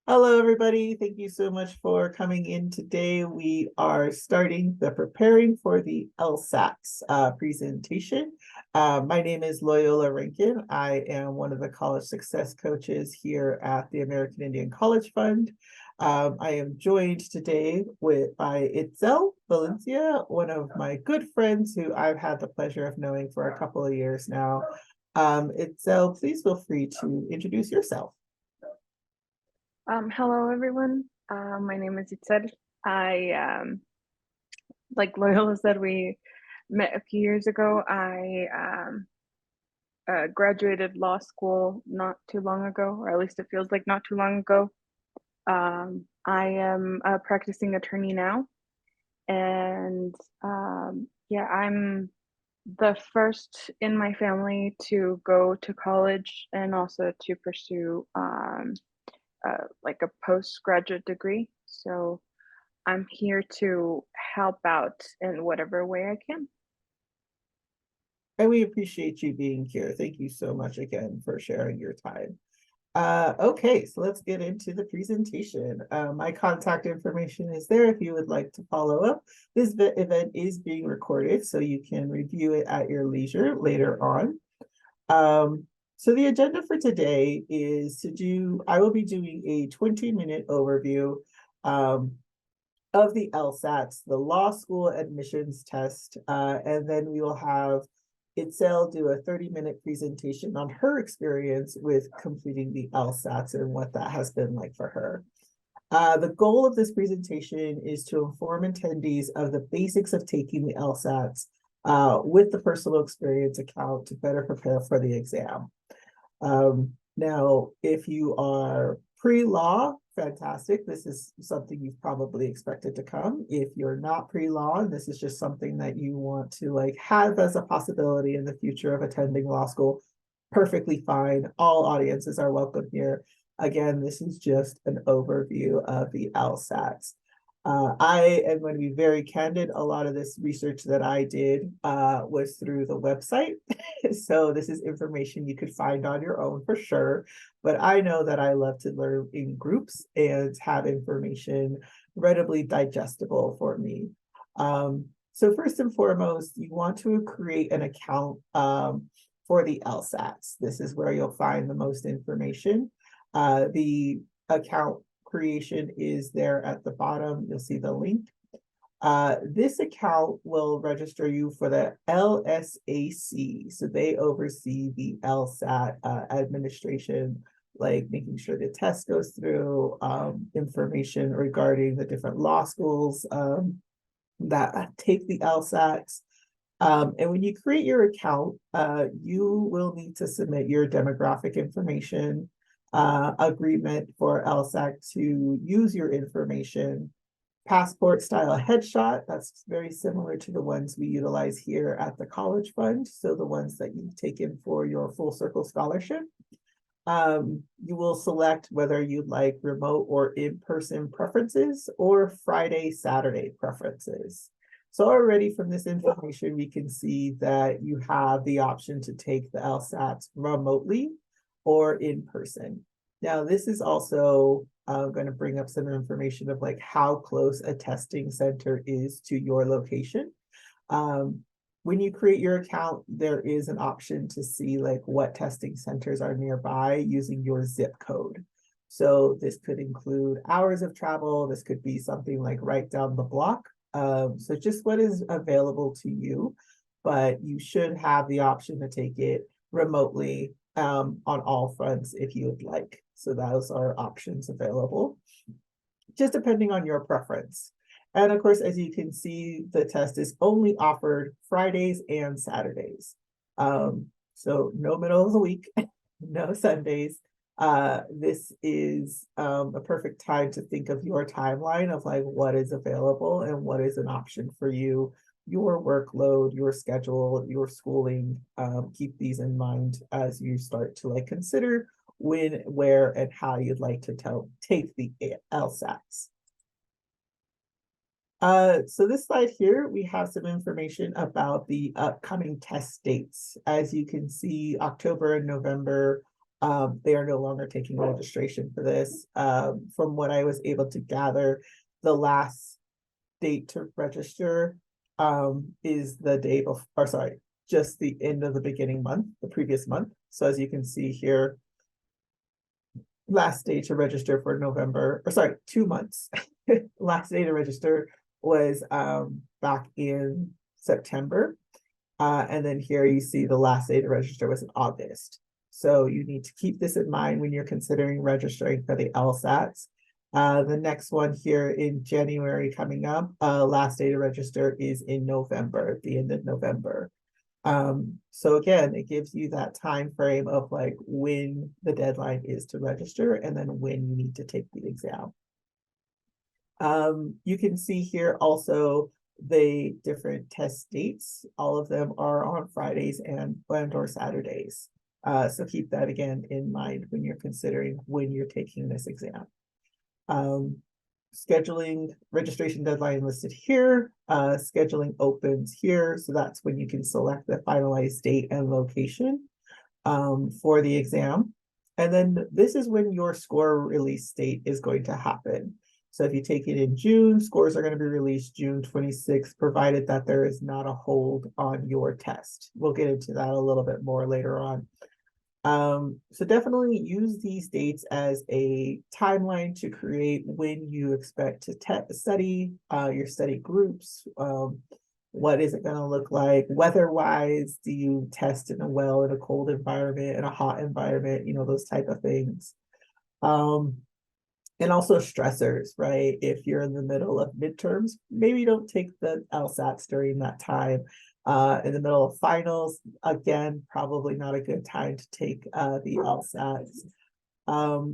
Hello, everybody. Thank you so much for coming in today. We are starting the preparing for the LSATs presentation. My name is Loyola Rankin. I am one of the college success coaches here at the American Indian College Fund. I am joined today by Itzel Valencia, one of my good friends who I've had the pleasure of knowing for a couple of years now. Itzel, please feel free to introduce yourself. Hello everyone. My name is Itzel. Like Loyola said, we met a few years ago. I graduated law school not too long ago, or at least it feels like not too long ago. I am a practicing attorney now, and yeah, I'm the first in my family to go to college and also to pursue like a postgraduate degree. So I'm here to help out in whatever way I can. And we appreciate you being here. Thank you so much again for sharing your time. Okay, so let's get into the presentation. My contact information is there if you would like to follow up. This event is being recorded, so you can review it at your leisure later on. So the agenda for today is I will be doing a 20-minute overview of the LSATs, the law school admissions test, and then we will have Itzel do a 30-minute presentation on her experience with completing the LSATs and what that has been like for her. The goal of this presentation is to inform attendees of the basics of taking the LSATs with the personal experience account to better prepare for the exam. Now, if you are pre-law, fantastic. This is something you've probably expected to come. If you're not pre-law, and this is just something that you want to have as a possibility in the future of attending law school, perfectly fine. All audiences are welcome here. Again, this is just an overview of the LSATs. I am going to be very candid. A lot of this research that I did was through the website. So this is information you could find on your own for sure. But I know that I love to learn in groups and have information readily digestible for me. So first and foremost, you want to create an account for the LSATs. This is where you'll find the most information. The account creation is there at the bottom. You'll see the link. This account will register you for the LSAC. So they oversee the LSAT administration, like making sure the test goes through, information regarding the different law schools that take the LSATs. And when you create your account, you will need to submit your demographic information, agreement for LSAC to use your information, passport style headshot. That's very similar to the ones we utilize here at the College Fund. So the ones that you've taken for your Full Circle Scholarship. You will select whether you'd like remote or in-person preferences or Friday, Saturday preferences. So already from this information, we can see that you have the option to take the LSATs remotely or in person. Now, this is also going to bring up some information of how close a testing center is to your location. When you create your account, there is an option to see what testing centers are nearby using your zip code. So this could include hours of travel. This could be something like right down the block. So just what is available to you, but you should have the option to take it remotely on all fronts if you would like. So those are options available, just depending on your preference. And of course, as you can see, the test is only offered Fridays and Saturdays. So no middle of the week, no Sundays. This is a perfect time to think of your timeline of what is available and what is an option for you, your workload, your schedule, your schooling. Keep these in mind as you start to consider when, where, and how you'd like to take the LSATs. So this slide here, we have some information about the upcoming test dates. As you can see, October and November They are no longer taking registration for this. From what I was able to gather, the last date to register is the day before, or sorry, just the end of the beginning month, the previous month. So as you can see here, last day to register for November, or sorry, 2 months. Last day to register was back in September. And then here you see the last day to register was in August. So you need to keep this in mind when you're considering registering for the LSATs. The next one here in January coming up, last day to register is in November, at the end of November. So again, it gives you that time frame of like when the deadline is to register and then when you need to take the exam. You can see here also the different test dates. All of them are on Fridays and or Saturdays. So keep that again in mind when you're considering when you're taking this exam. Scheduling registration deadline listed here, scheduling opens here. So that's when you can select the finalized date and location for the exam. And then this is when your score release date is going to happen. So if you take it in June, scores are going to be released June 26th, provided that there is not a hold on your test. We'll get into that a little bit more later on. So definitely use these dates as a timeline to create when you expect to study, your study groups. What is it going to look like weather-wise? Do you test in a cold environment, in a hot environment, those type of things. And also stressors, right? If you're in the middle of midterms, maybe don't take the LSATs during that time. In the middle of finals, again, probably not a good time to take the LSATs.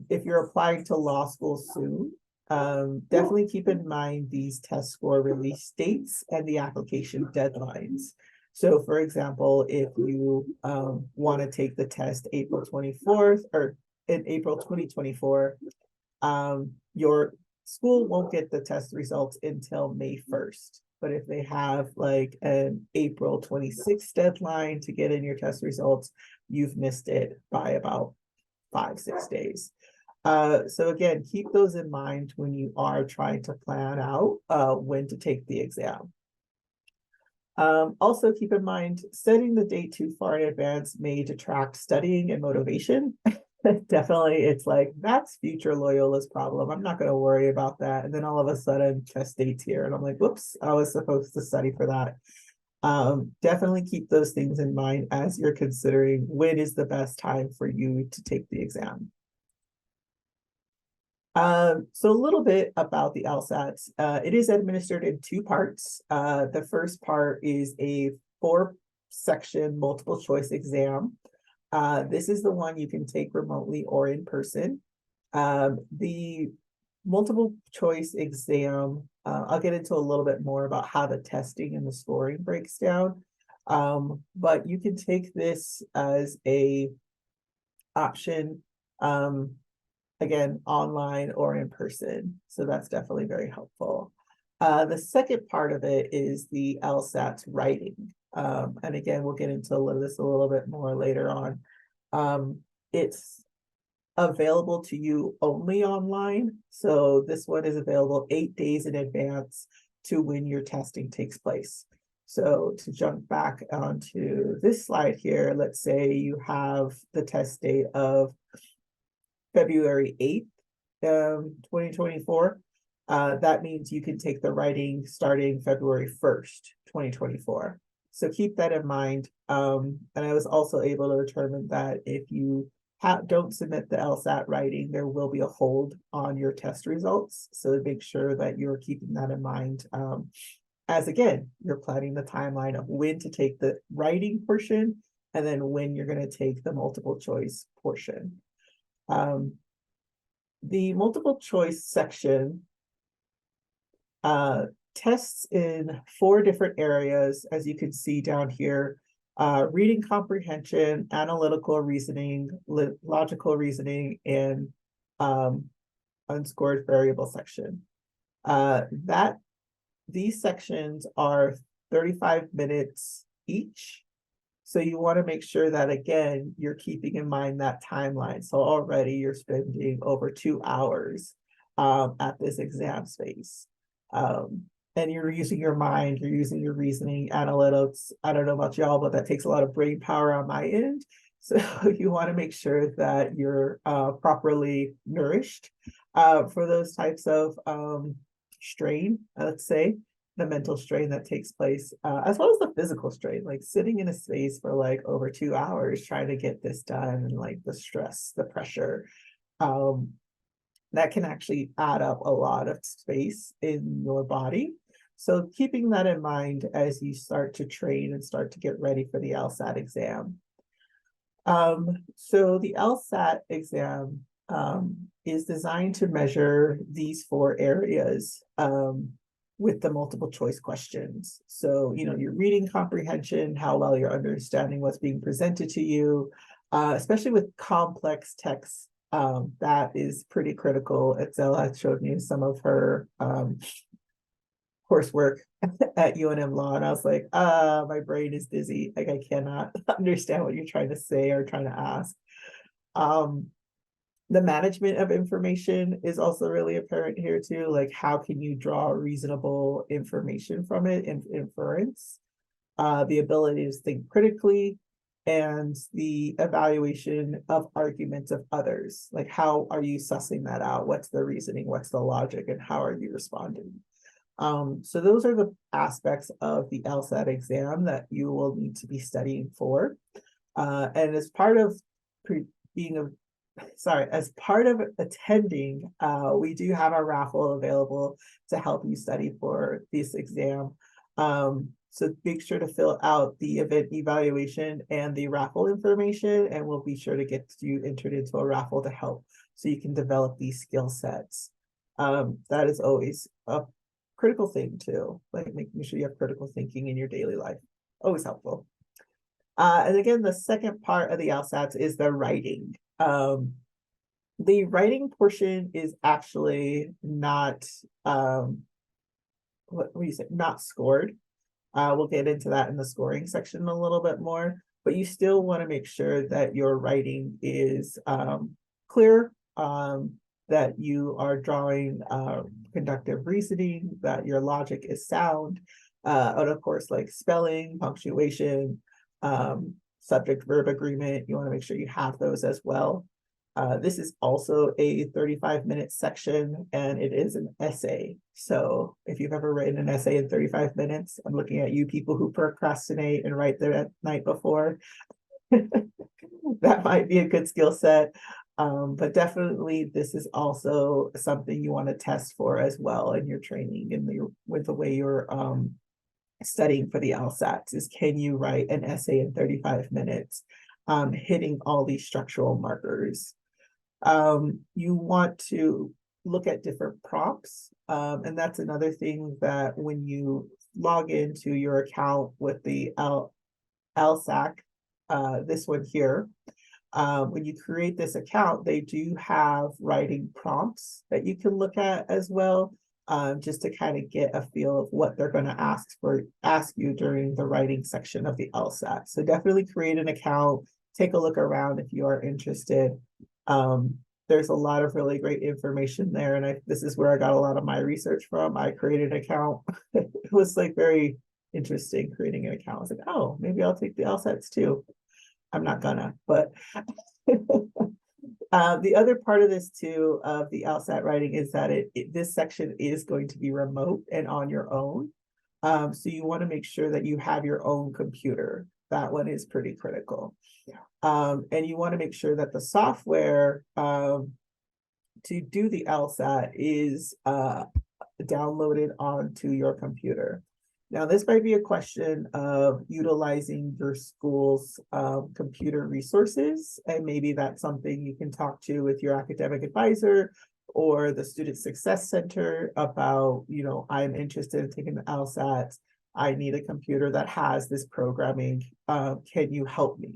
If you're applying to law school soon, definitely keep in mind these test score release dates and the application deadlines. So for example, if you want to take the test April 24th or in April 2024, your school won't get the test results until May 1st. But if they have like an April 26th deadline to get in your test results, you've missed it by about 5-6 days. So again, keep those in mind when you are trying to plan out when to take the exam. Also keep in mind, setting the date too far in advance may detract studying and motivation. Definitely, it's like, that's future Loyola's problem. I'm not going to worry about that. And then all of a sudden, test date's here. And I'm like, whoops, I was supposed to study for that. Definitely keep those things in mind as you're considering when is the best time for you to take the exam. So a little bit about the LSATs. It is administered in 2 parts. The first part is a 4-section multiple choice exam. This is the one you can take remotely or in person. The multiple choice exam, I'll get into a little bit more about how the testing and the scoring breaks down. But you can take this as a option, again, online or in person. So that's definitely very helpful. The second part of it is the LSAT writing. And again, we'll get into this a little bit more later on. It's available to you only online. So this one is available 8 days in advance to when your testing takes place. So to jump back onto this slide here, let's say you have the test date of February 8th, 2024. That means you can take the writing starting February 1st, 2024. So keep that in mind. And I was also able to determine that if you don't submit the LSAT writing, there will be a hold on your test results. So make sure that you're keeping that in mind. As again, you're planning the timeline of when to take the writing portion and then when you're going to take the multiple choice portion. The multiple choice section tests in 4 different areas, as you can see down here: reading comprehension, analytical reasoning, logical reasoning, and unscored variable section. These sections are 35 minutes each. So you want to make sure that, again, you're keeping in mind that timeline. So already you're spending over 2 hours at this exam space. Um, and you're using your mind, you're using your reasoning, analytics. I don't know about y'all, but that takes a lot of brain power on my end. So you want to make sure that you're properly nourished for those types of strain, let's say, the mental strain that takes place, as well as the physical strain, like sitting in a space for like over 2 hours trying to get this done, and like the stress, the pressure, um, that can actually add up a lot of space in your body. So keeping that in mind as you start to train and start to get ready for the LSAT exam. So the LSAT exam is designed to measure these 4 areas with the multiple choice questions. So, your reading comprehension, how well you're understanding what's being presented to you, especially with complex texts. That is pretty critical. Etzela showed me some of her coursework at UNM Law, and I was like, my brain is dizzy. Like, I cannot understand what you're trying to say or trying to ask. The management of information is also really apparent here too. Like, how can you draw reasonable information from it and inference? The ability to think critically, and the evaluation of arguments of others. Like, how are you sussing that out? What's the reasoning? What's the logic? And how are you responding? So those are the aspects of the LSAT exam that you will need to be studying for. And as part of being a as part of attending, we do have a raffle available to help you study for this exam. So make sure to fill out the event evaluation and the raffle information, and we'll be sure to get you entered into a raffle to help so you can develop these skill sets. That is always a critical thing too, like making sure you have critical thinking in your daily life. Always helpful. And again, the second part of the LSATs is the writing. The writing portion is actually not, what do you say, not scored. We'll get into that in the scoring section a little bit more, but you still want to make sure that your writing is clear, that you are drawing conductive reasoning, that your logic is sound, and of course, like spelling, punctuation, subject-verb agreement. You want to make sure you have those as well. This is also a 35-minute section, and it is an essay. So if you've ever written an essay in 35 minutes, I'm looking at you people who procrastinate and write the night before. That might be a good skill set. But definitely this is also something you want to test for as well in your training and with the way you're studying for the LSATs, is can you write an essay in 35 minutes, hitting all these structural markers. You want to look at different prompts. And that's another thing, that when you log into your account with the LSAC, this one here, when you create this account, they do have writing prompts that you can look at as well, just to kind of get a feel of what they're going to ask you during the writing section of the LSAT. So definitely create an account, take a look around if you are interested. There's a lot of really great information there, and this is where I got a lot of my research from. I created an account. It was like very interesting creating an account. I was like, oh, maybe I'll take the LSATs too. I'm not gonna, but the other part of this too, of the LSAT writing, is that this section is going to be remote and on your own. So you want to make sure that you have your own computer. That one is pretty critical. And you want to make sure that the software to do the LSAT is downloaded onto your computer. Now, this might be a question of utilizing your school's computer resources, and maybe that's something you can talk to with your academic advisor or the Student Success Center about, I'm interested in taking the LSAT. I need a computer that has this programming. Can you help me?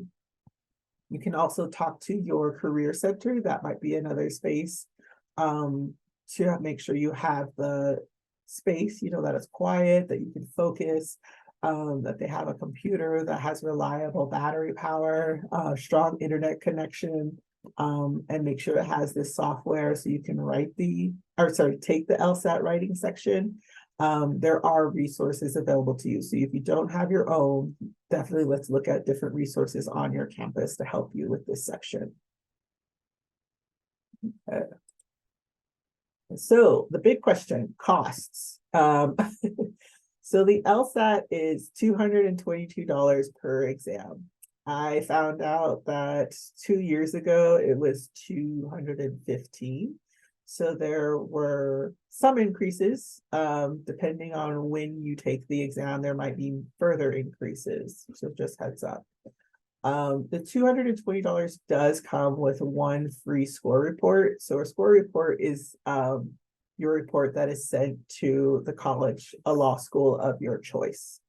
You can also talk to your career center. That might be another space to make sure you have the space, that it's quiet, that you can focus. that they have a computer that has reliable battery power, strong internet connection, and make sure it has this software so you can take the LSAT writing section. There are resources available to you. So if you don't have your own, definitely let's look at different resources on your campus to help you with this section. So the big question, costs. So the LSAT is $222 per exam. I found out that 2 years ago it was $215. So there were some increases, depending on when you take the exam, there might be further increases. So just heads up. The $220 does come with one free score report. So a score report is your report that is sent to the college, a law school of your choice.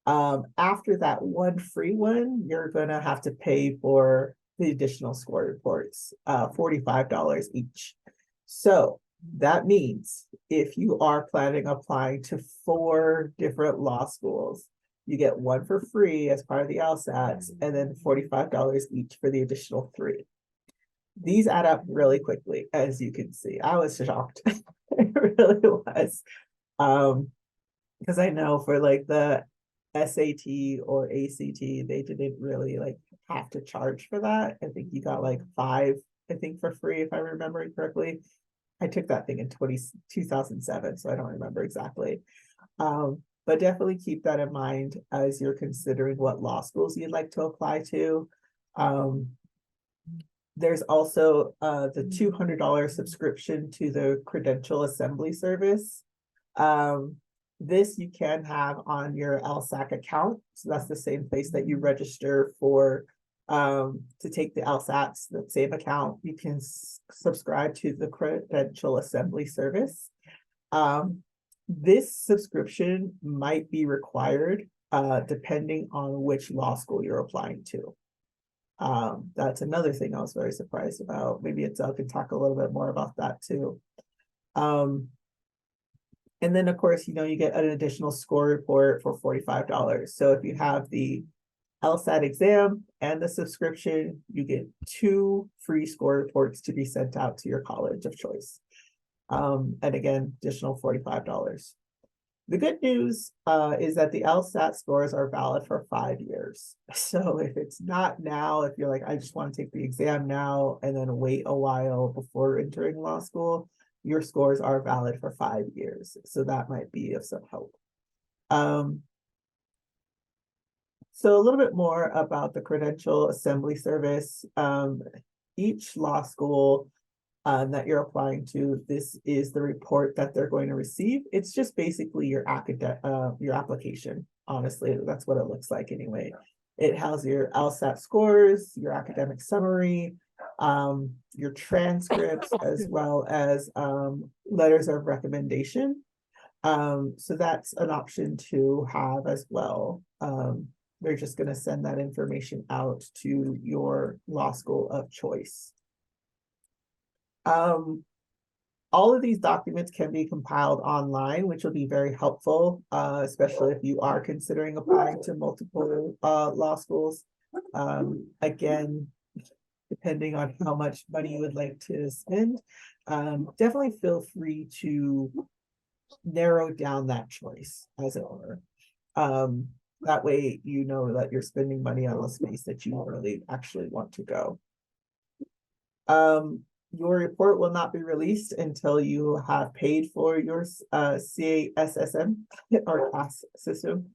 After that one free one, you're gonna have to pay for the additional score reports, $45 each. So that means if you are planning on applying to 4 different law schools, you get one for free as part of the LSATs, and then $45 each for the additional 3. These add up really quickly, as you can see. I was shocked. It really was. Because I know for like the SAT or ACT, they didn't really like have to charge for that. I think you got like 5, I think, for free, if I remember correctly. I took that thing in 2007, so I don't remember exactly. But definitely keep that in mind as you're considering what law schools you'd like to apply to. There's also the $200 subscription to the Credential Assembly Service. This you can have on your LSAC account. So that's the same place that you register for to take the LSATs, the same account. You can subscribe to the Credential Assembly Service. This subscription might be required depending on which law school you're applying to. That's another thing I was very surprised about. Maybe Itzel can talk a little bit more about that too. And then of course, you get an additional score report for $45. So if you have the LSAT exam and the subscription, you get 2 free score reports to be sent out to your college of choice. And again, additional $45. The good news is that the LSAT scores are valid for 5 years. So if it's not now, if you're like, I just want to take the exam now and then wait a while before entering law school, your scores are valid for 5 years. So that might be of some help. So a little bit more about the Credential Assembly Service. Each law school that you're applying to, this is the report that they're going to receive. It's just basically your application. Honestly, that's what it looks like anyway. It has your LSAT scores, your academic summary, your transcripts, as well as letters of recommendation. So that's an option to have as well. They're just going to send that information out to your law school of choice. All of these documents can be compiled online, which will be very helpful, especially if you are considering applying to multiple law schools. Again, depending on how much money you would like to spend, definitely feel free to narrow down that choice, as it were. That way, you know that you're spending money on a space that you really actually want to go. Your report will not be released until you have paid for your CASSM or class system,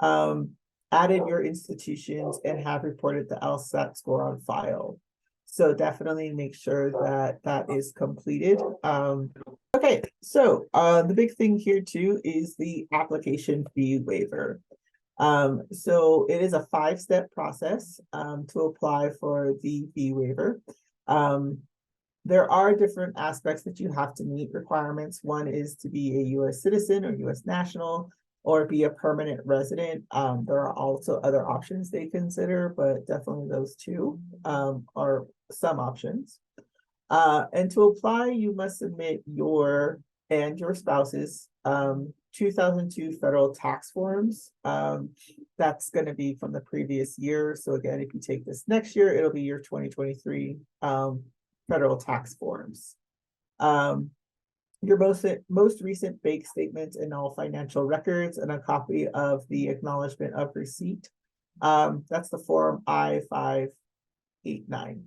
added your institutions, and have reported the LSAT score on file. So definitely make sure that that is completed. Okay, so the big thing here too is the application fee waiver. So it is a 5-step process to apply for the fee waiver. There are different aspects that you have to meet requirements. One is to be a U.S. citizen or U.S. national, or be a permanent resident. There are also other options they consider, but definitely those 2 are some options. And to apply, you must submit your and your spouse's 2002 federal tax forms. That's going to be from the previous year. So again, if you take this next year, it'll be your 2023 federal tax forms. Your most recent bank statements and all financial records, and a copy of the acknowledgement of receipt. That's the form I-589.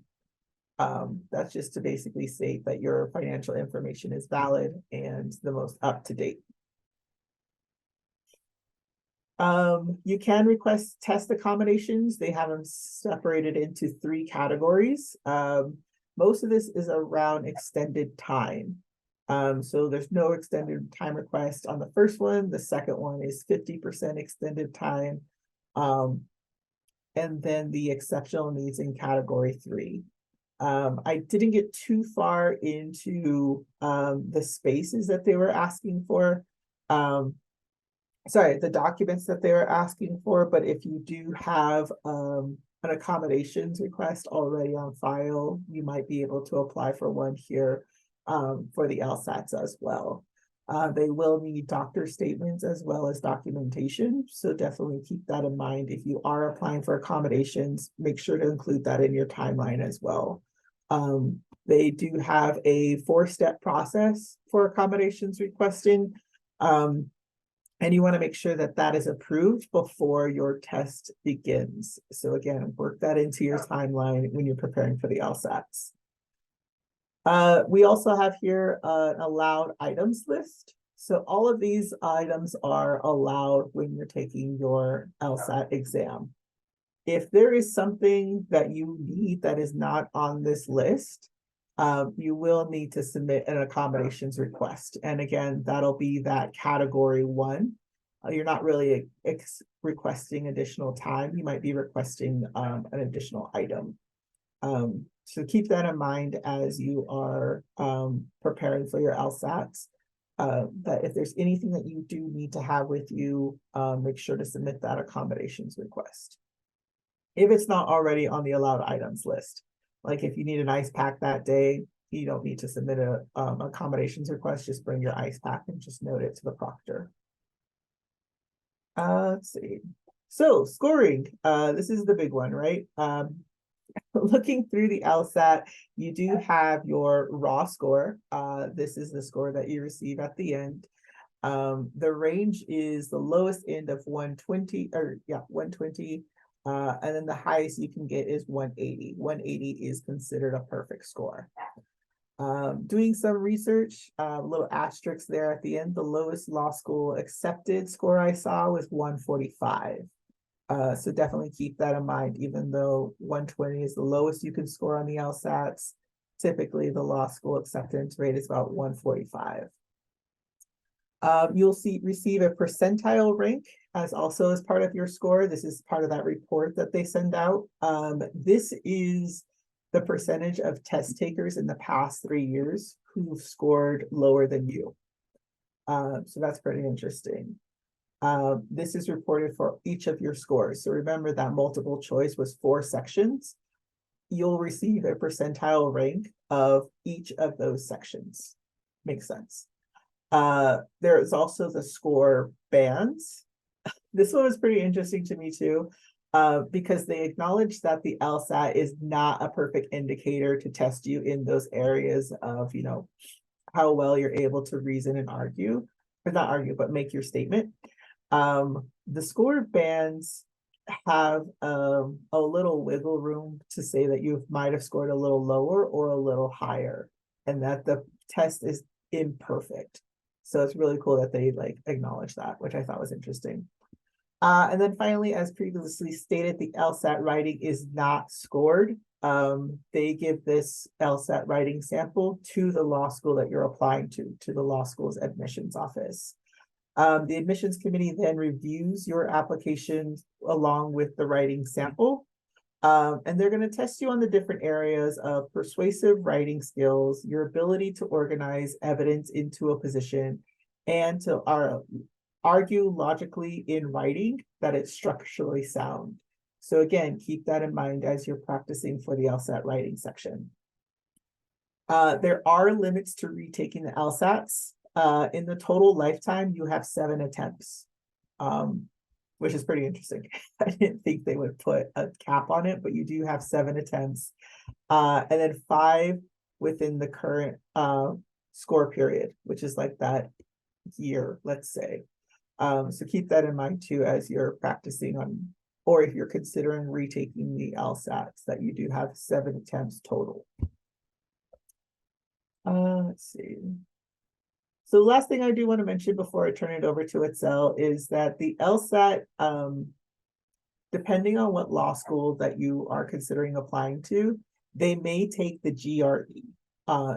That's just to basically state that your financial information is valid and the most up to date. You can request test accommodations. They have them separated into 3 categories. Most of this is around extended time. So there's no extended time request on the first one. The second one is 50% extended time. And then the exceptional needs in category 3. I didn't get too far into the spaces that they were asking for. Sorry, the documents that they were asking for, but if you do have an accommodations request already on file, you might be able to apply for one here for the LSATs as well. They will need doctor statements as well as documentation, so definitely keep that in mind. If you are applying for accommodations, make sure to include that in your timeline as well. They do have a 4-step process for accommodations requesting. And you want to make sure that that is approved before your test begins. So again, work that into your timeline when you're preparing for the LSATs. We also have here an allowed items list. So all of these items are allowed when you're taking your LSAT exam. If there is something that you need that is not on this list, you will need to submit an accommodations request. And again, that'll be that category 1. You're not really requesting additional time. You might be requesting an additional item. So keep that in mind as you are preparing for your LSATs. That if there's anything that you do need to have with you, make sure to submit that accommodations request. If it's not already on the allowed items list. Like if you need an ice pack that day, you don't need to submit a accommodations request, just bring your ice pack and just note it to the proctor. Let's see. So scoring, this is the big one, right? Looking through the LSAT, you do have your raw score. This is the score that you receive at the end. The range is the lowest end of 120, 120. And then the highest you can get is 180. 180 is considered a perfect score. Doing some research, little asterisk there at the end, the lowest law school accepted score I saw was 145. So definitely keep that in mind, even though 120 is the lowest you can score on the LSATs, typically the law school acceptance rate is about 145. You'll receive a percentile rank as also as part of your score. This is part of that report that they send out. This is the percentage of test takers in the past 3 years who've scored lower than you. So that's pretty interesting. This is reported for each of your scores. So remember that multiple choice was 4 sections. You'll receive a percentile rank of each of those sections. Makes sense. There is also the score bands. This one was pretty interesting to me too, because they acknowledge that the LSAT is not a perfect indicator to test you in those areas of, how well you're able to reason and argue, or not argue, but make your statement. The score bands have a little wiggle room to say that you might have scored a little lower or a little higher, and that the test is imperfect. So it's really cool that they acknowledge that, which I thought was interesting. And then finally, as previously stated, the LSAT writing is not scored. They give this LSAT writing sample to the law school that you're applying to the law school's admissions office. The admissions committee then reviews your application along with the writing sample. And they're going to test you on the different areas of persuasive writing skills, your ability to organize evidence into a position, and to argue logically in writing that it's structurally sound. So again, keep that in mind as you're practicing for the LSAT writing section. There are limits to retaking the LSATs. in the total lifetime, you have 7 attempts. Which is pretty interesting. I didn't think they would put a cap on it, but you do have 7 attempts. And then 5 within the current score period, which is like that year, let's say. So keep that in mind too as you're practicing on, or if you're considering retaking the LSATs, that you do have 7 attempts total. Let's see. So the last thing I do want to mention before I turn it over to Itzel is that the LSAT, depending on what law school that you are considering applying to, they may take the GRE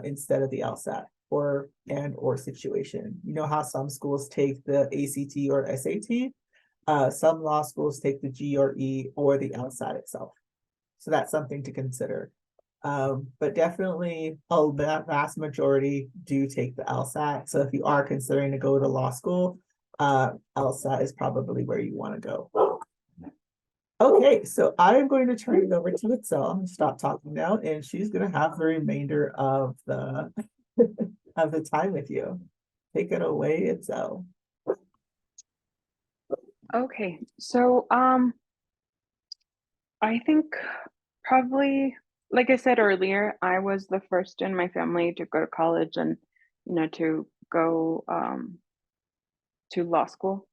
instead of the LSAT or situation. You know how some schools take the ACT or SAT? Some law schools take the GRE or the LSAT itself. So that's something to consider. But definitely a vast majority do take the LSAT. So if you are considering to go to law school, LSAT is probably where you want to go. Okay, so I'm going to turn it over to Itzel. I'm gonna stop talking now, and she's gonna have the remainder of the of the time with you. Take it away, Itzel. Okay, so I think probably, like I said earlier, I was the first in my family to go to college and, to go to law school.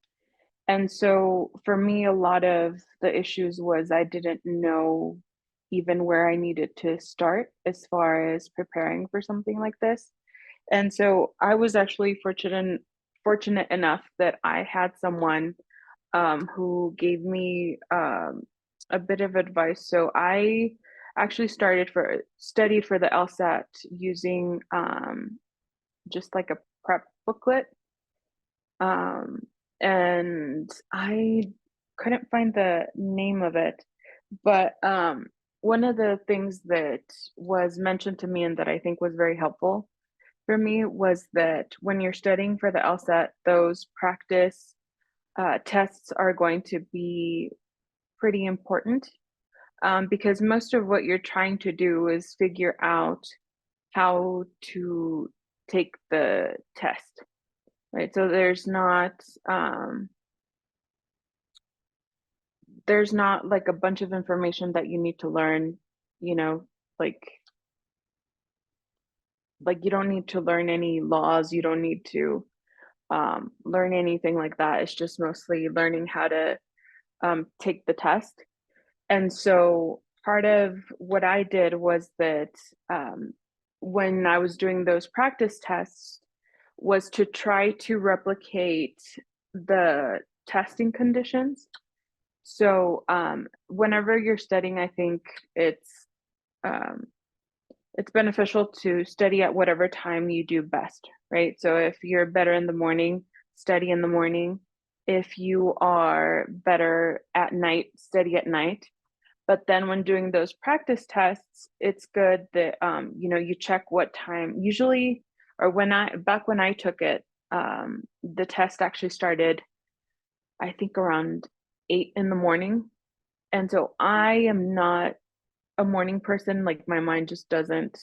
And so for me, a lot of the issues was I didn't know even where I needed to start as far as preparing for something like this. And so I was actually fortunate enough that I had someone who gave me a bit of advice. So I actually studied for the LSAT using just like a prep booklet, um, and I couldn't find the name of it, but one of the things that was mentioned to me and that I think was very helpful for me was that when you're studying for the LSAT, those practice tests are going to be pretty important, because most of what you're trying to do is figure out how to take the test, right? So there's not like a bunch of information that you need to learn, you know, like you don't need to learn any laws, you don't need to learn anything like that. It's just mostly learning how to take the test. And so part of what I did was that when I was doing those practice tests was to try to replicate the testing conditions. So whenever you're studying, I think um, it's beneficial to study at whatever time you do best, right? So if you're better in the morning, study in the morning. If you are better at night, study at night. But then when doing those practice tests, it's good that you check what time. Usually, or when I took it, the test actually started, I think around 8 in the morning. And so I am not a morning person. Like my mind just doesn't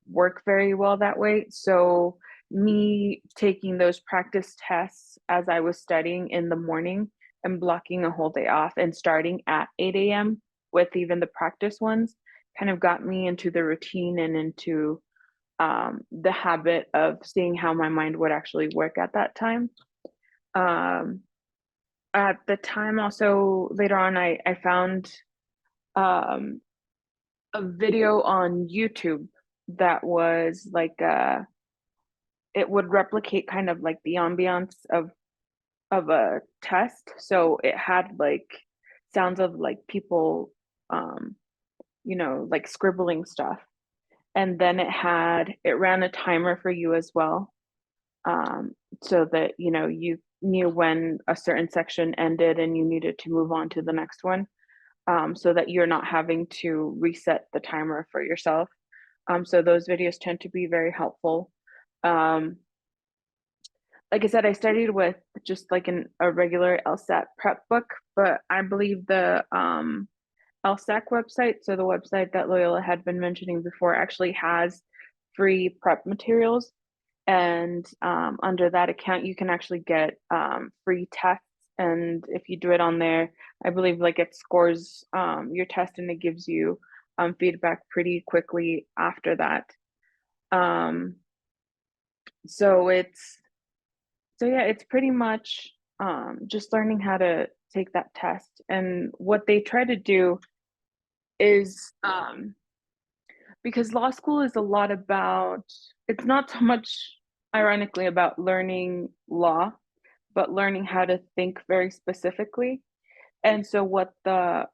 work very well that way. So me taking those practice tests as I was studying in the morning and blocking a whole day off and starting at 8 a.m. with even the practice ones kind of got me into the routine and into the habit of seeing how my mind would actually work at that time. Um, at the time, also later on, I found um, a video on YouTube that was like it would replicate kind of like the ambiance of a test. So it had like sounds of like people like scribbling stuff. And then it ran a timer for you as well. So that you knew when a certain section ended and you needed to move on to the next one. So that you're not having to reset the timer for yourself. So those videos tend to be very helpful. Um, like I said, I studied with just like a regular LSAT prep book, but I believe the LSAC website, so the website that Loyola had been mentioning before, actually has free prep materials. And under that account, you can actually get free tests. And if you do it on there, I believe like it scores your test and it gives you feedback pretty quickly after that. Um, so it's yeah, it's pretty much just learning how to take that test. And what they try to do is because law school is a lot about, it's not so much ironically about learning law, but learning how to think very specifically. And so what the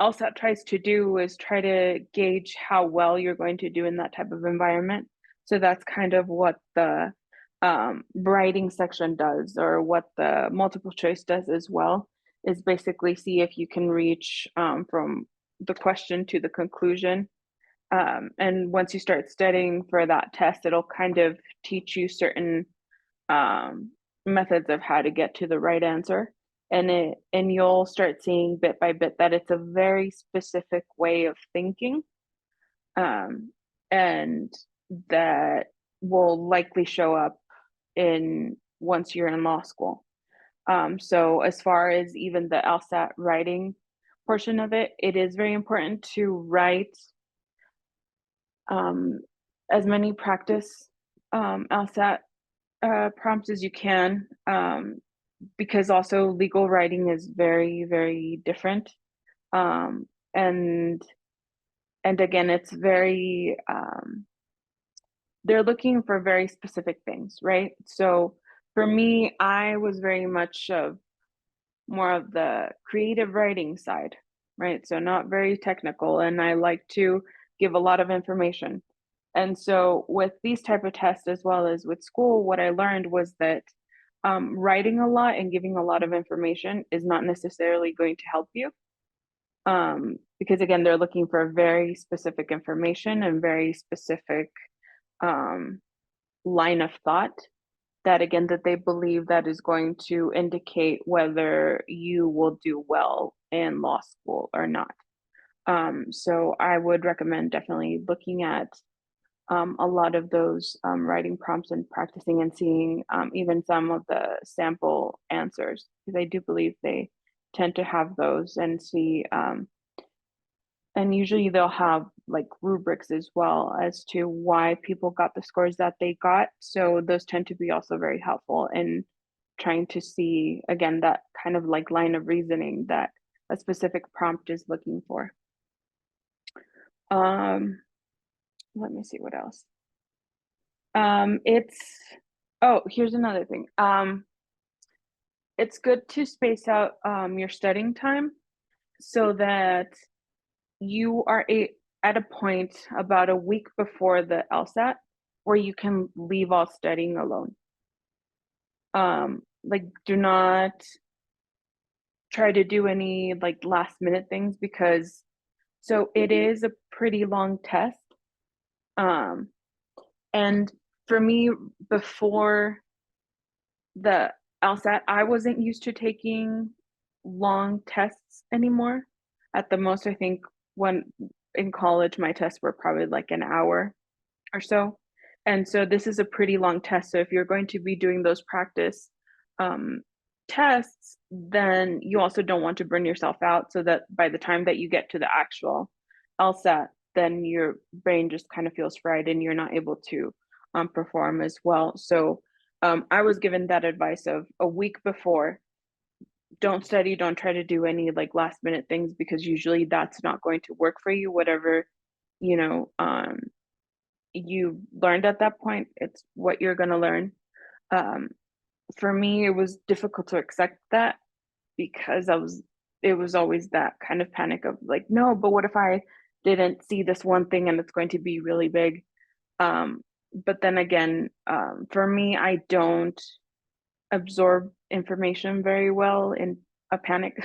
LSAT tries to do is try to gauge how well you're going to do in that type of environment. So that's kind of what the writing section does, or what the multiple choice does as well, is basically see if you can reach from the question to the conclusion. And once you start studying for that test, it'll kind of teach you certain um, methods of how to get to the right answer. And you'll start seeing bit by bit that it's a very specific way of thinking, um, and that will likely show up in once you're in law school. So as far as even the LSAT writing portion of it, it is very important to write um, as many practice LSAT prompts as you can, because also legal writing is very, very different. Um, and again, it's very they're looking for very specific things, right? So for me, I was very much of more of the creative writing side, right? So not very technical, and I like to give a lot of information. And so with these type of tests, as well as with school, what I learned was that writing a lot and giving a lot of information is not necessarily going to help you, because again, they're looking for very specific information and very specific um, line of thought, that again, that they believe that is going to indicate whether you will do well in law school or not. So I would recommend definitely looking at a lot of those writing prompts and practicing and seeing even some of the sample answers, because I do believe they tend to have those, and see and usually they'll have like rubrics as well as to why people got the scores that they got. So those tend to be also very helpful in trying to see, again, that kind of like line of reasoning that a specific prompt is looking for. Um, Let me see what else. It's, oh, here's another thing. It's good to space out your studying time so that you are at a point about a week before the LSAT where you can leave all studying alone. Like, do not try to do any like last minute things, because so it is a pretty long test. Um, and for me, before the LSAT, I wasn't used to taking long tests anymore. At the most, I think when in college, my tests were probably like an hour or so. And so this is a pretty long test. So if you're going to be doing those practice um, tests, then you also don't want to burn yourself out, so that by the time that you get to the actual LSAT, then your brain just kind of feels fried and you're not able to perform as well. So I was given that advice of a week before, don't study, don't try to do any like last minute things, because usually that's not going to work for you. Whatever, you know, you learned at that point, it's what you're going to learn. Um, for me, it was difficult to accept that, because it was always that kind of panic of like, no, but what if I didn't see this one thing and it's going to be really big? But then again, for me, I don't absorb information very well in a panic.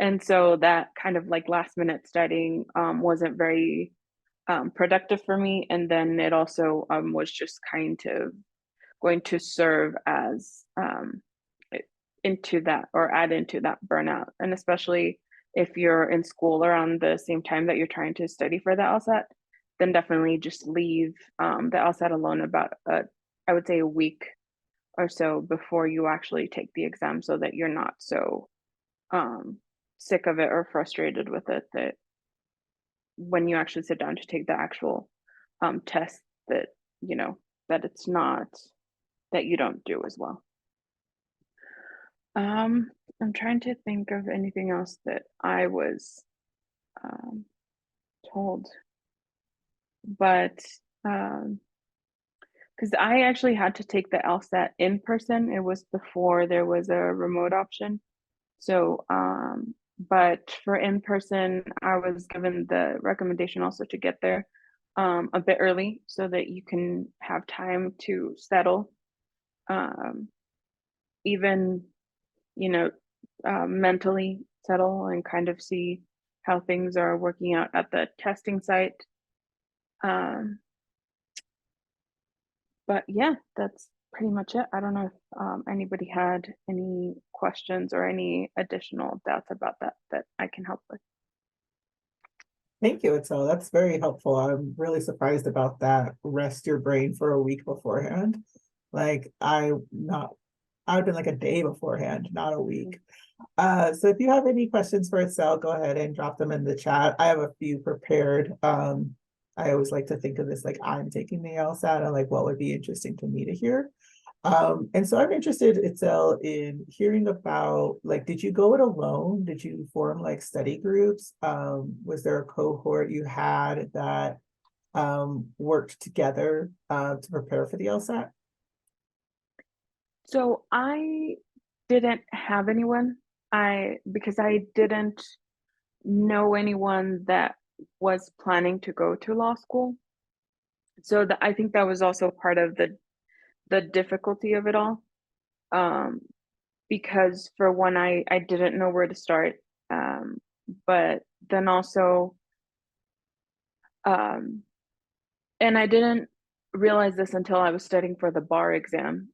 And so that kind of like last minute studying wasn't very productive for me. And then it also was just kind of going to serve as into that, or add into that burnout. And especially if you're in school around the same time that you're trying to study for the LSAT, then definitely just leave the LSAT alone about I would say a week or so before you actually take the exam so that you're not so um, sick of it or frustrated with it that when you actually sit down to take the actual test that you know that it's not that you don't do as well. Um, I'm trying to think of anything else that I was um, told, but because I actually had to take the LSAT in person. It was before there was a remote option. So, but for in person, I was given the recommendation also to get there a bit early so that you can have time to settle, um, even, you know, mentally settle and kind of see how things are working out at the testing site. Um, but yeah, that's pretty much it. I don't know if anybody had any questions or any additional doubts about that that I can help with. Thank you, Itzel. That's very helpful. I'm really surprised about that. Rest your brain for a week beforehand. Like I've been like a day beforehand, not a week. So if you have any questions for Itzel, go ahead and drop them in the chat. I have a few prepared. I always like to think of this like I'm taking the LSAT and like what would be interesting to me to hear. And so I'm interested, Itzel, in hearing about like, did you go it alone? Did you form like study groups? Was there a cohort you had that worked together to prepare for the LSAT? So I didn't have anyone. Because I didn't know anyone that was planning to go to law school. So I think that was also part of the difficulty of it all. Um, because for one, I didn't know where to start. Um, but then also, um, and I didn't realize this until I was studying for the bar exam.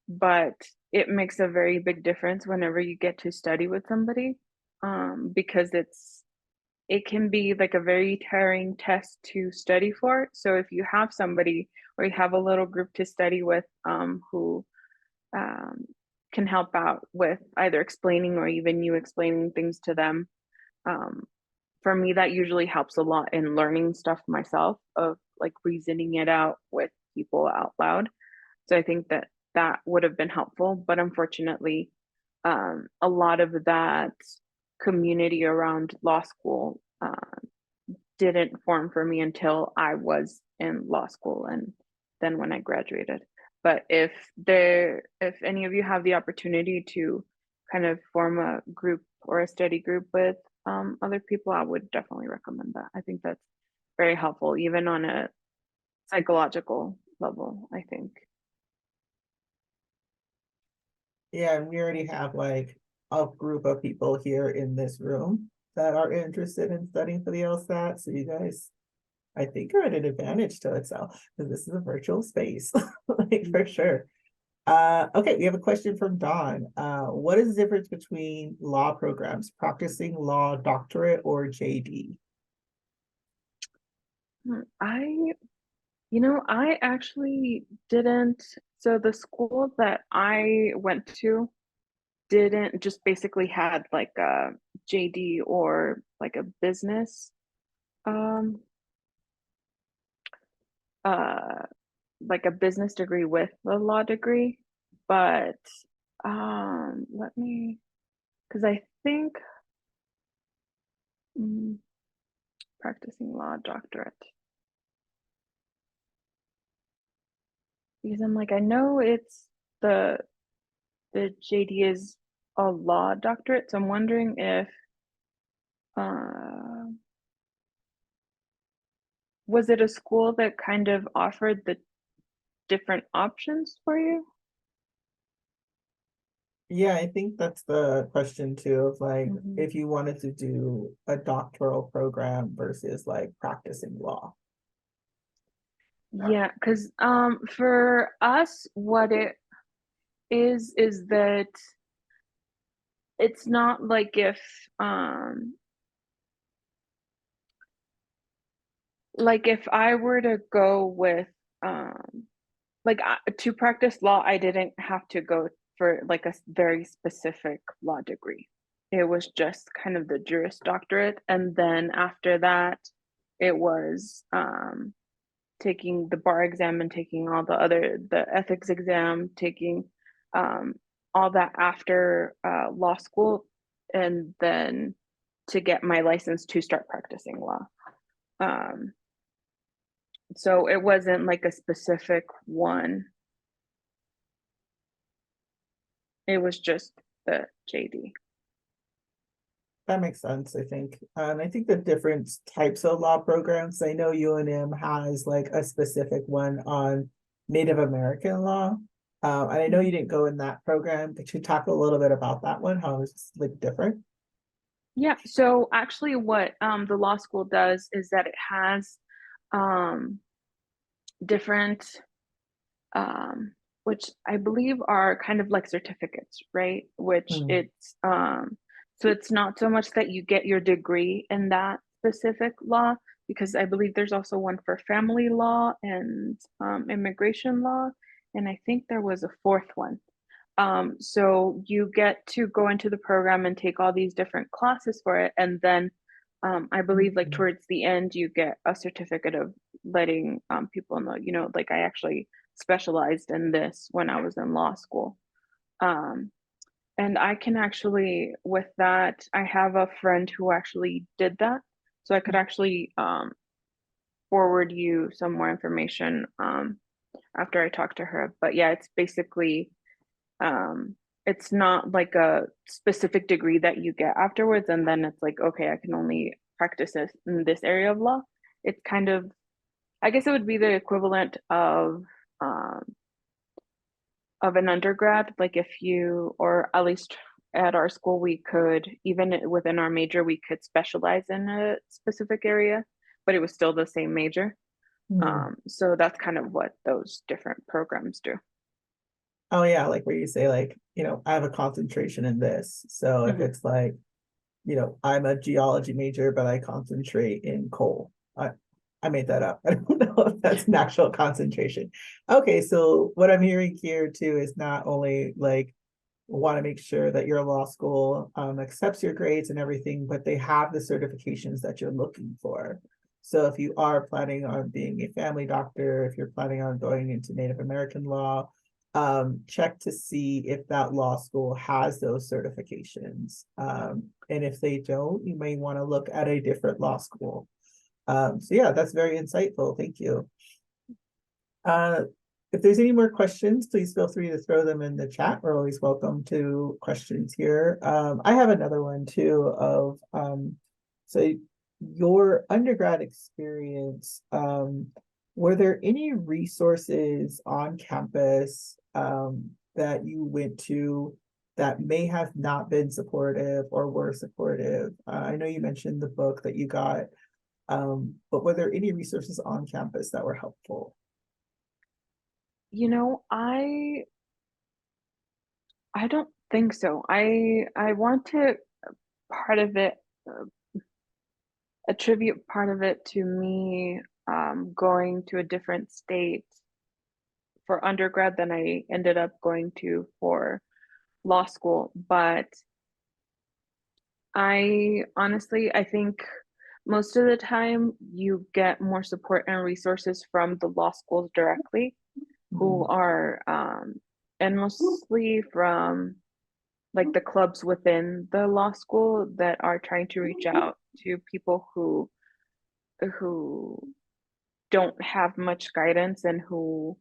But it makes a very big difference whenever you get to study with somebody, because it can be like a very tiring test to study for. So if you have somebody or you have a little group to study with, who um, can help out with either explaining or even you explaining things to them, um, for me that usually helps a lot in learning stuff myself of like reasoning it out with people out loud. So I think that that would have been helpful, but unfortunately, a lot of that community around law school didn't form for me until I was in law school and then when I graduated. But if any of you have the opportunity to kind of form a group or a study group with other people, I would definitely recommend that. I think that's very helpful, even on a psychological level, I think. Yeah, and we already have like a group of people here in this room that are interested in studying for the LSAT. So you guys, I think, are at an advantage to Excel because this is a virtual space, like for sure. Okay, we have a question from Dawn. What is the difference between law programs, practicing law doctorate or JD? I I actually didn't. So the school that I went to didn't just basically had like a JD or like a business, um, uh, like a business degree with a law degree. But let me, because I think mm, practicing law doctorate. Because I'm like, I know it's the the JD is a law doctorate, so I'm wondering if uh, was it a school that kind of offered the different options for you? Yeah, I think that's the question too, of like Mhm. if you wanted to do a doctoral program versus like practicing law. Yeah, because for us, what it is that it's not um like if I were to go with um like to practice law, I didn't have to go for like a very specific law degree. It was just kind of the Juris Doctorate, and then after that, it was taking the bar exam and taking all the ethics exam, taking um, all that after law school, and then to get my license to start practicing law. Um, so it wasn't like a specific one. It was just the JD. That makes sense, I think. I think the different types of law programs, I know UNM has like a specific one on Native American law. And I know you didn't go in that program. Could you talk a little bit about that one? How it's like different? Yeah, so actually what the law school does is that it has um, different which I believe are kind of like certificates, right? Which Mm, it's so it's not so much that you get your degree in that specific law, because I believe there's also one for family law and immigration law, and I think there was a fourth one. So you get to go into the program and take all these different classes for it, and then I believe like mm, towards the end you get a certificate of letting people know, like I actually specialized in this when I was in law school. Um, and I can actually, with that, I have a friend who actually did that, so I could actually forward you some more information after I talk to her. But yeah, it's basically it's not like a specific degree that you get afterwards and then it's like, okay, I can only practice this in this area of law. It's kind of, I guess it would be the equivalent um of an undergrad, like if you, or at least at our school we could, even within our major we could specialize in a specific area, but it was still the same major. mm. So that's kind of what those different programs do. Oh yeah, like where you say like, I have a concentration in this. So if Mhm. it's like, I'm a geology major, but I concentrate in coal. I made that up. I don't know if that's an actual concentration. Okay, so what I'm hearing here too is not only like want to make sure that your law school accepts your grades and everything, but they have the certifications that you're looking for. So if you are planning on being a family doctor, if you're planning on going into Native American law, check to see if that law school has those certifications. And if they don't, you may want to look at a different law school. So yeah, that's very insightful. Thank you. Uh, if there's any more questions, please feel free to throw them in the chat. We're always welcome to questions here. I have another one too of so your undergrad experience, were there any resources on campus that you went to that may have not been supportive or were supportive? I know you mentioned the book that you got, but were there any resources on campus that were helpful? You know, I don't think so. I want to part of it uh, attribute part of it to me going to a different state for undergrad than I ended up going to for law school. But I honestly, I think most of the time you get more support and resources from the law schools directly, who Mm, are and mostly from like the clubs within the law school that are trying to reach out to people who don't have much guidance and who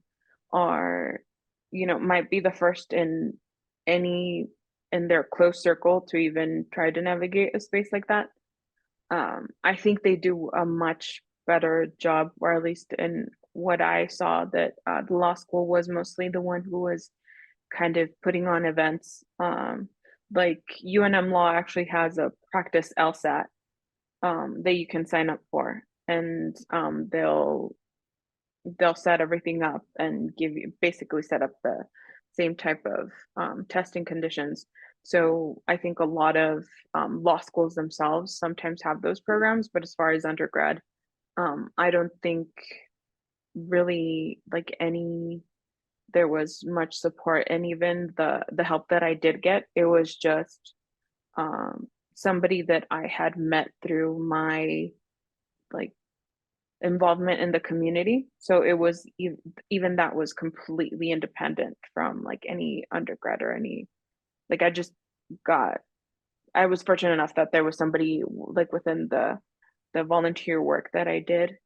are, might be the first in any in their close circle to even try to navigate a space like that. I think they do a much better job, or at least in what I saw, that the law school was mostly the one who was kind of putting on events. Like UNM Law actually has a practice LSAT that you can sign up for, and they'll set everything up and give you basically set up the same type of testing conditions. So I think a lot of law schools themselves sometimes have those programs, but as far as undergrad, I don't think really like any. there was much support, and even the help that I did get, it was just somebody that I had met through my like involvement in the community. So it was even that was completely independent from like any undergrad or any like got I was fortunate enough that there was somebody like within the volunteer work that I did,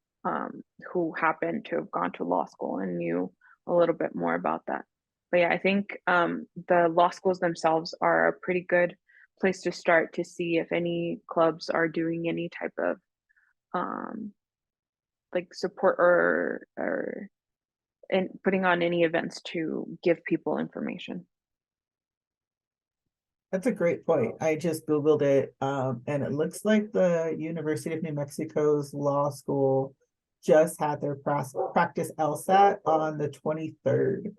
who happened to have gone to law school and knew a little bit more about that. But yeah, I think the law schools themselves are a pretty good place to start to see if any clubs are doing any type of um, like support or and putting on any events to give people information. That's a great point. I just Googled it, and it looks like the University of New Mexico's law school just had their practice LSAT on the 23rd.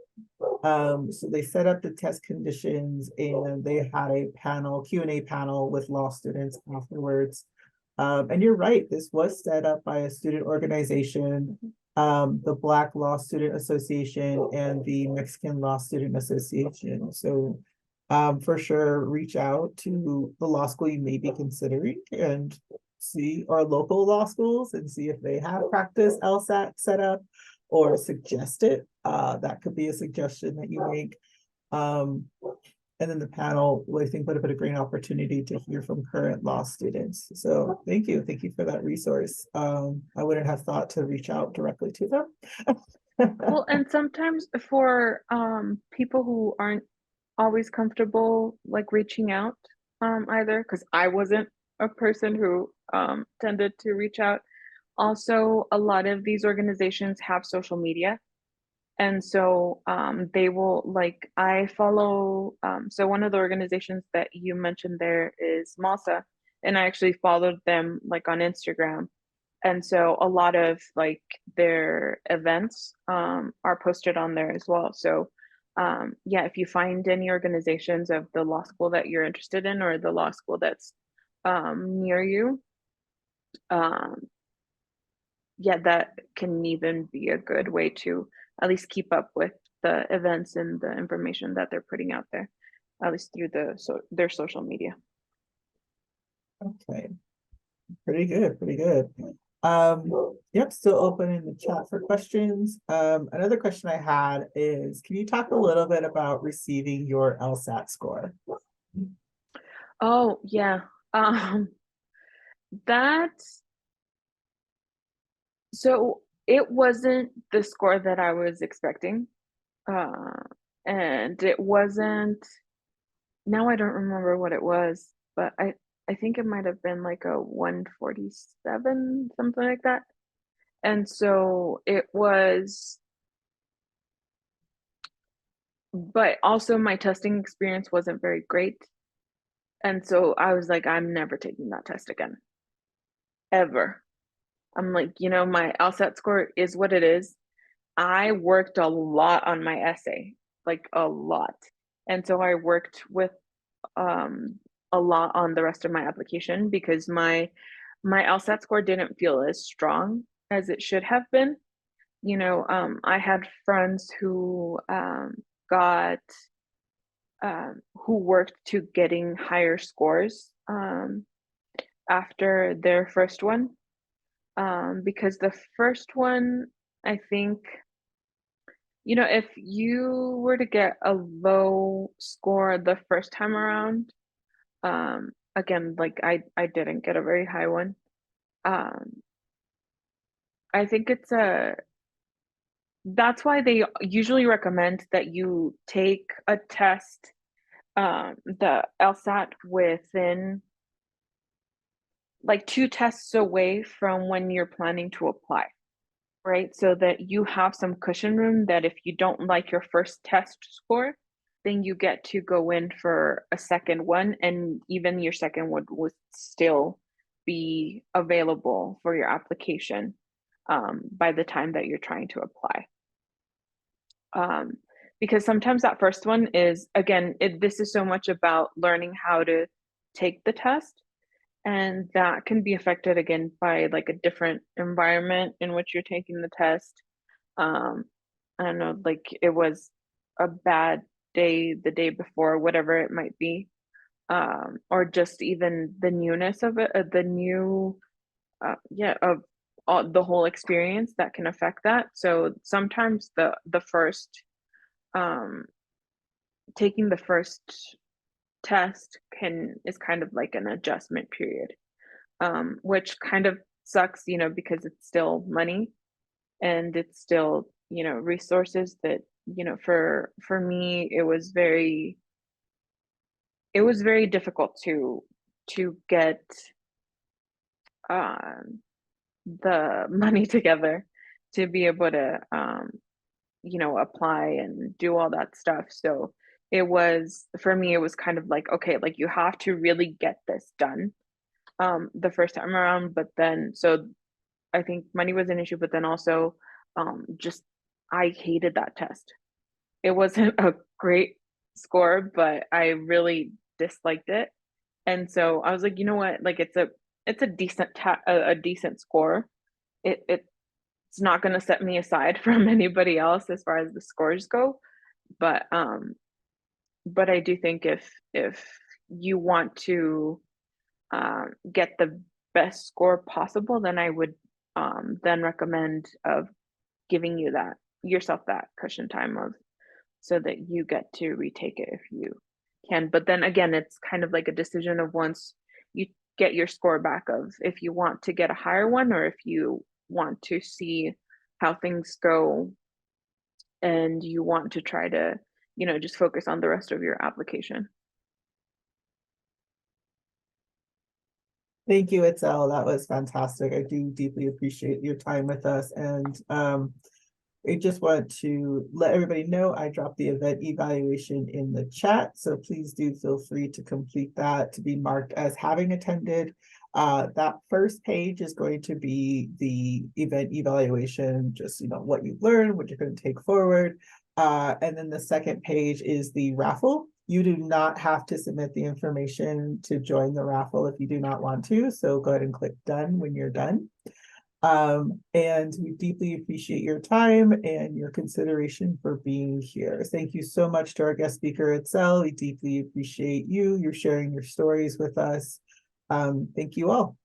So they set up the test conditions and they had a panel, Q&A panel with law students afterwards. And you're right, this was set up by a student organization, the Black Law Student Association and the Mexican Law Student Association. So for sure, reach out to the law school you may be considering and see our local law schools and see if they have practice LSAT set up or suggest it. That could be a suggestion that you make. And then the panel, I think, would have been a great opportunity to hear from current law students. So thank you. Thank you for that resource. I wouldn't have thought to reach out directly to them. Well, and sometimes for people who aren't always comfortable like reaching out either, because I wasn't a person who tended to reach out. Also, a lot of these organizations have social media. And so they will like I follow so one of the organizations that you mentioned there is Masa, and I actually followed them like on Instagram. And so a lot of like their events are posted on there as well. So yeah, if you find any organizations of the law school that you're interested in or the law school that's near you, um, yeah, that can even be a good way to at least keep up with the events and the information that they're putting out there, at least through their social media. Okay, pretty good, pretty good. Yep, still open in the chat for questions. Another question I had is, can you talk a little bit about receiving your LSAT score? Oh yeah, um, that so it wasn't the score that I was expecting, uh, and it wasn't. Now I don't remember what it was, but I think it might have been like a 147, something like that. And so it was, but also my testing experience wasn't very great. And so I was like, I'm never taking that test again, ever. I'm like, my LSAT score is what it is. I worked a lot on my essay, like a lot. And so I worked with um, a lot on the rest of my application because my LSAT score didn't feel as strong as it should have been. I had friends got who worked to getting higher scores after their first one, because the first one, I think, if you were to get a low score the first time around, again, like I didn't get a very high one. Um, I think that's why they usually recommend that you take a test, the LSAT within like two tests away from when you're planning to apply, right? So that you have some cushion room that if you don't like your first test score, then you get to go in for a second one, and even your second one would still be available for your application by the time that you're trying to apply. Because sometimes that first one is, again, this is so much about learning how to take the test, and that can be affected again by like a different environment in which you're taking the test. Um, I don't know, like it was a bad day the day before, whatever it might be. Or just even the newness of it, the new, yeah, of all, the whole experience that can affect that. So sometimes the first, um, taking the first test can is kind of like an adjustment period, which kind of sucks, because it's still money and it's still, resources that, for me, it was very difficult to get um the money together to be able to apply and do all that stuff. So it was, for me, it was kind of like, okay, like you have to really get this done the first time around. But then, so I think money was an issue, but then also just I hated that test. It wasn't a great score, but I really disliked it. And so I was like, you know what? Like it's a a decent score. It's not going to set me aside from anybody else as far as the scores go, but I do think if you want to get the best score possible, then I would then recommend of giving yourself that cushion time of so that you get to retake it if you can. But then again, it's kind of like a decision of once you get your score back of if you want to get a higher one or if you want to see how things go and you want to try to, just focus on the rest of your application. Thank you, Itzel. That was fantastic. I do deeply appreciate your time with us. And I just want to let everybody know I dropped the event evaluation in the chat. So please do feel free to complete that to be marked as having attended. That first page is going to be the event evaluation, just what you've learned, what you're going to take forward. And then the second page is the raffle. You do not have to submit the information to join the raffle if you do not want to. So go ahead and click done when you're done. And we deeply appreciate your time and your consideration for being here. Thank you so much to our guest speaker, Itzel. We deeply appreciate you. You're sharing your stories with us. Thank you all.